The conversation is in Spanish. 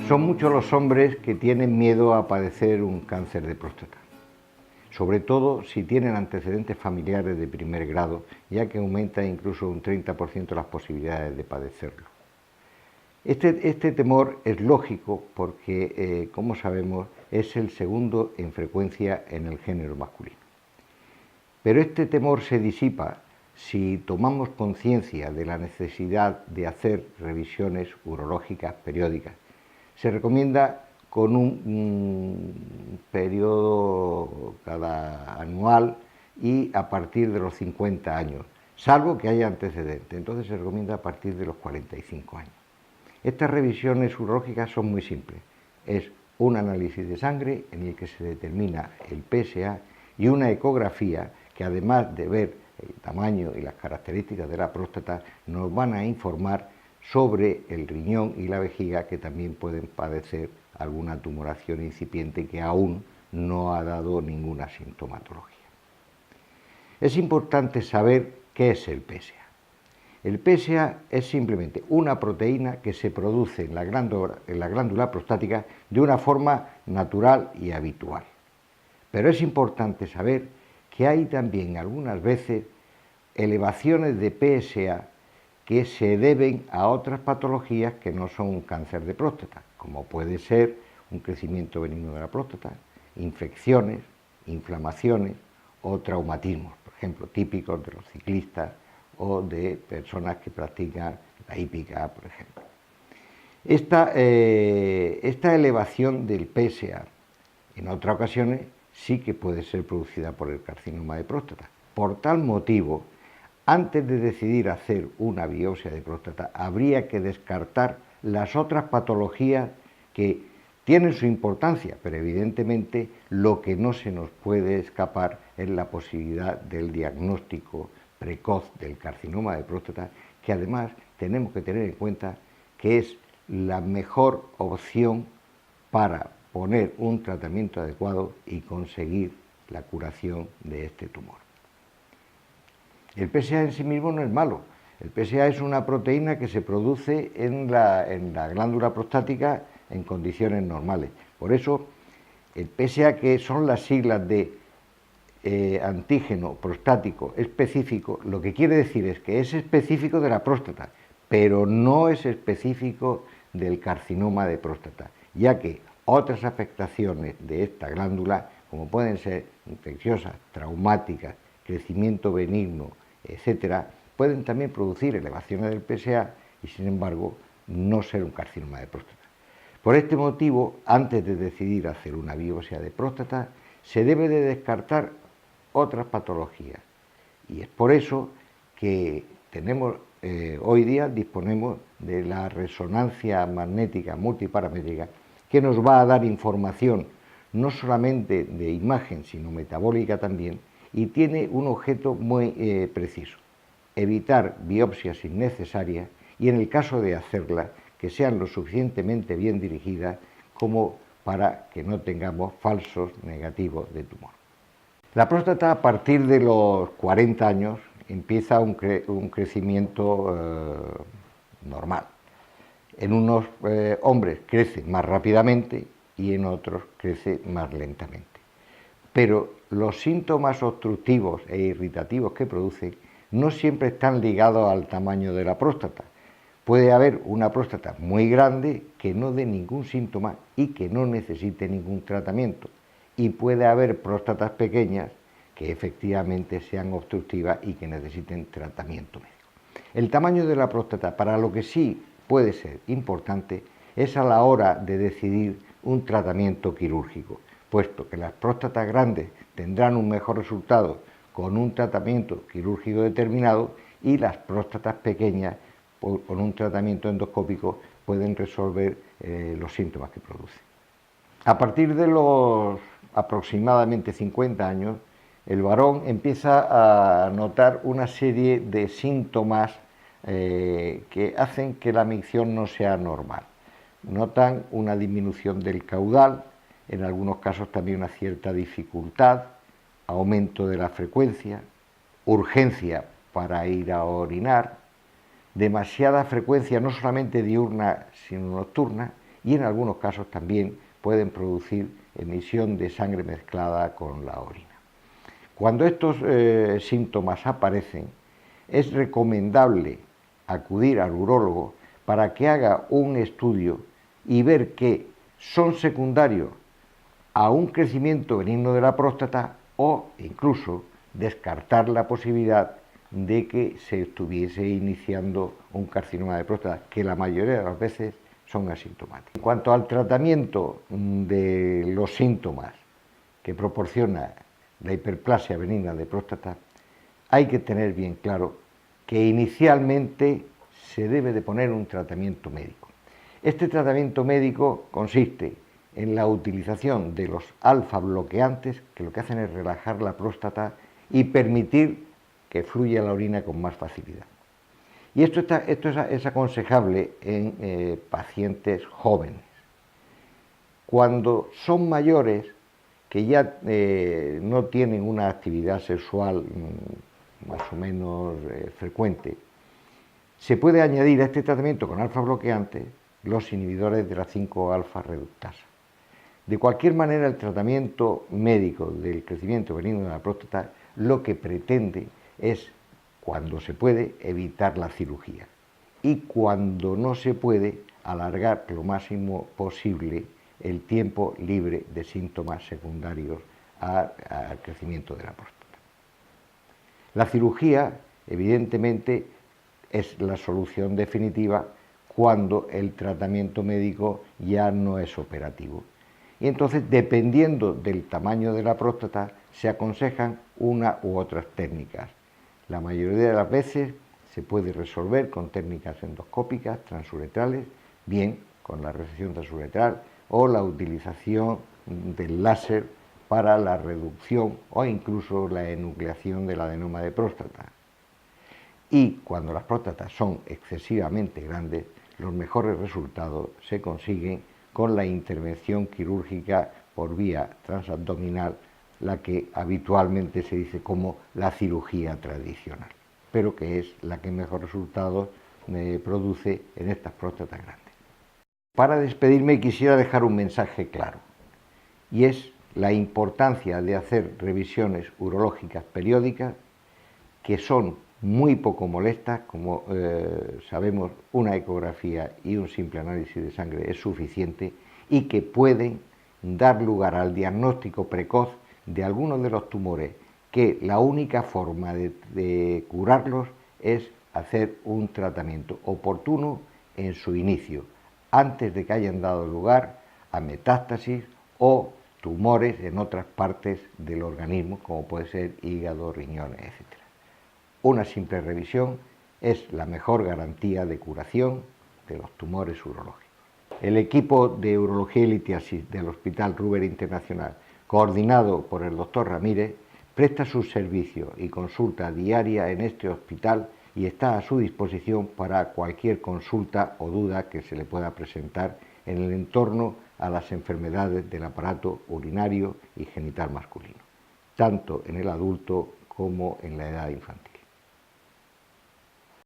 Son muchos los hombres que tienen miedo a padecer un cáncer de próstata, sobre todo si tienen antecedentes familiares de primer grado, ya que aumenta incluso un 30% las posibilidades de padecerlo. Este temor es lógico porque, como sabemos, es el segundo en frecuencia en el género masculino. Pero este temor se disipa si tomamos conciencia de la necesidad de hacer revisiones urológicas periódicas. Se recomienda con un periodo cada anual y a partir de los 50 años, salvo que haya antecedentes. Entonces se recomienda a partir de los 45 años. Estas revisiones urológicas son muy simples. Es un análisis de sangre en el que se determina el PSA y una ecografía que, además de ver el tamaño y las características de la próstata, nos van a informar sobre el riñón y la vejiga, que también pueden padecer alguna tumoración incipiente que aún no ha dado ninguna sintomatología. Es importante saber qué es el PSA. El PSA es simplemente una proteína que se produce en la glándula prostática de una forma natural y habitual. Pero es importante saber que hay también algunas veces elevaciones de PSA que se deben a otras patologías que no son un cáncer de próstata, como puede ser un crecimiento benigno de la próstata, infecciones, inflamaciones o traumatismos, por ejemplo, típicos de los ciclistas o de personas que practican la hípica, por ejemplo. Esta elevación del PSA en otras ocasiones sí que puede ser producida por el carcinoma de próstata. Por tal motivo, antes de decidir hacer una biopsia de próstata, habría que descartar las otras patologías que tienen su importancia, pero evidentemente lo que no se nos puede escapar es la posibilidad del diagnóstico precoz del carcinoma de próstata, que además tenemos que tener en cuenta que es la mejor opción para poner un tratamiento adecuado y conseguir la curación de este tumor. El PSA en sí mismo no es malo. El PSA es una proteína que se produce en la glándula prostática en condiciones normales. Por eso, el PSA, que son las siglas de antígeno prostático específico, lo que quiere decir es que es específico de la próstata, pero no es específico del carcinoma de próstata, ya que otras afectaciones de esta glándula, como pueden ser infecciosas, traumáticas, crecimiento benigno, etcétera, pueden también producir elevaciones del PSA y, sin embargo, no ser un carcinoma de próstata. Por este motivo, antes de decidir hacer una biopsia de próstata, se debe de descartar otras patologías. Y es por eso que hoy día disponemos de la resonancia magnética multiparamétrica, que nos va a dar información no solamente de imagen, sino metabólica también, y tiene un objeto muy preciso: evitar biopsias innecesarias y, en el caso de hacerlas, que sean lo suficientemente bien dirigidas como para que no tengamos falsos negativos de tumor. La próstata, a partir de los 40 años, empieza un crecimiento normal. En unos hombres crece más rápidamente y en otros crece más lentamente. Pero los síntomas obstructivos e irritativos que produce no siempre están ligados al tamaño de la próstata. Puede haber una próstata muy grande que no dé ningún síntoma y que no necesite ningún tratamiento. Y puede haber próstatas pequeñas que efectivamente sean obstructivas y que necesiten tratamiento médico. El tamaño de la próstata, para lo que sí puede ser importante, es a la hora de decidir un tratamiento quirúrgico, puesto que las próstatas grandes tendrán un mejor resultado con un tratamiento quirúrgico determinado y las próstatas pequeñas, con un tratamiento endoscópico, pueden resolver los síntomas que producen. A partir de los aproximadamente 50 años, el varón empieza a notar una serie de síntomas que hacen que la micción no sea normal. Notan una disminución del caudal, en algunos casos también una cierta dificultad, aumento de la frecuencia, urgencia para ir a orinar, demasiada frecuencia no solamente diurna sino nocturna, y en algunos casos también pueden producir emisión de sangre mezclada con la orina. Cuando estos síntomas aparecen, es recomendable acudir al urólogo para que haga un estudio y ver que son secundarios a un crecimiento benigno de la próstata o incluso descartar la posibilidad de que se estuviese iniciando un carcinoma de próstata, que la mayoría de las veces son asintomáticos. En cuanto al tratamiento de los síntomas que proporciona la hiperplasia benigna de próstata, hay que tener bien claro que inicialmente se debe de poner un tratamiento médico. Este tratamiento médico consiste en la utilización de los alfa bloqueantes, que lo que hacen es relajar la próstata y permitir que fluya la orina con más facilidad. Y esto es aconsejable en pacientes jóvenes. Cuando son mayores, que ya no tienen una actividad sexual más o menos frecuente, se puede añadir a este tratamiento con alfa bloqueantes los inhibidores de la 5-alfa reductasa. De cualquier manera, el tratamiento médico del crecimiento benigno de la próstata lo que pretende es, cuando se puede, evitar la cirugía y cuando no se puede, alargar lo máximo posible el tiempo libre de síntomas secundarios al crecimiento de la próstata. La cirugía, evidentemente, es la solución definitiva cuando el tratamiento médico ya no es operativo. Y entonces, dependiendo del tamaño de la próstata, se aconsejan una u otras técnicas. La mayoría de las veces se puede resolver con técnicas endoscópicas transuretrales, bien con la resección transuretral o la utilización del láser para la reducción o incluso la enucleación del adenoma de próstata. Y cuando las próstatas son excesivamente grandes, los mejores resultados se consiguen con la intervención quirúrgica por vía transabdominal, la que habitualmente se dice como la cirugía tradicional, pero que es la que mejor resultados produce en estas próstatas grandes. Para despedirme quisiera dejar un mensaje claro, y es la importancia de hacer revisiones urológicas periódicas, que son muy poco molestas. Como sabemos, una ecografía y un simple análisis de sangre es suficiente y que pueden dar lugar al diagnóstico precoz de algunos de los tumores, que la única forma de curarlos es hacer un tratamiento oportuno en su inicio, antes de que hayan dado lugar a metástasis o tumores en otras partes del organismo, como puede ser hígado, riñones, etc. Una simple revisión es la mejor garantía de curación de los tumores urológicos. El equipo de urología y litiasis del Hospital Ruber Internacional, coordinado por el doctor Ramírez, presta sus servicios y consulta diaria en este hospital y está a su disposición para cualquier consulta o duda que se le pueda presentar en el entorno a las enfermedades del aparato urinario y genital masculino, tanto en el adulto como en la edad infantil.